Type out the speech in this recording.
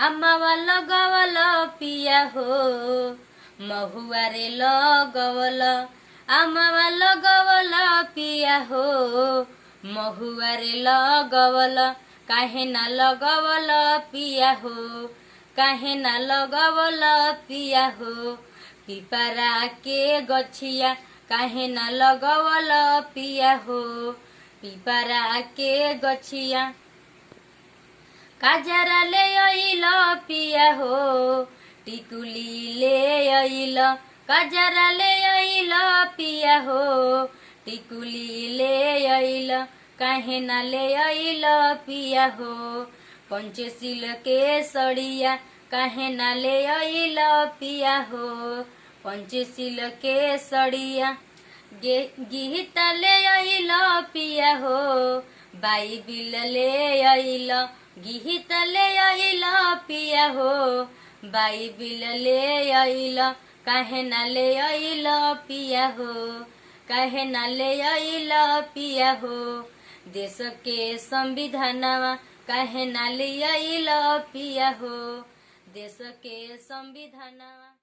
अम्मावा लगवल पिया हो महुआ रे लगवल अम्मावा लगवल पिया हो महुआ रे लगवल काहे ना लगवल पिया हो काहे ना लगवल पिया हो पिपरा के गछिया काहे ना लगवल पिया हो पिपरा के गछिया काजरा ले आइल पिया हो टिकुली ले आइल काजरा ले आइल पिया हो टिकुली ले आइल काहे ना ले आइल पिया हो पंचशील के सड़िया काहे ना ले आइल पिया हो पंचशील के सड़िया गीत ले आइल पिया हो बाइबिल ले आइल गीत ले आइल पिया हो बाइबिल ले आइल काहे ना ले आइल पिया हो काहे ना ले आइल पिया हो देश के संविधानवा काहे ना ले आइल पिया हो देश के संविधानवा।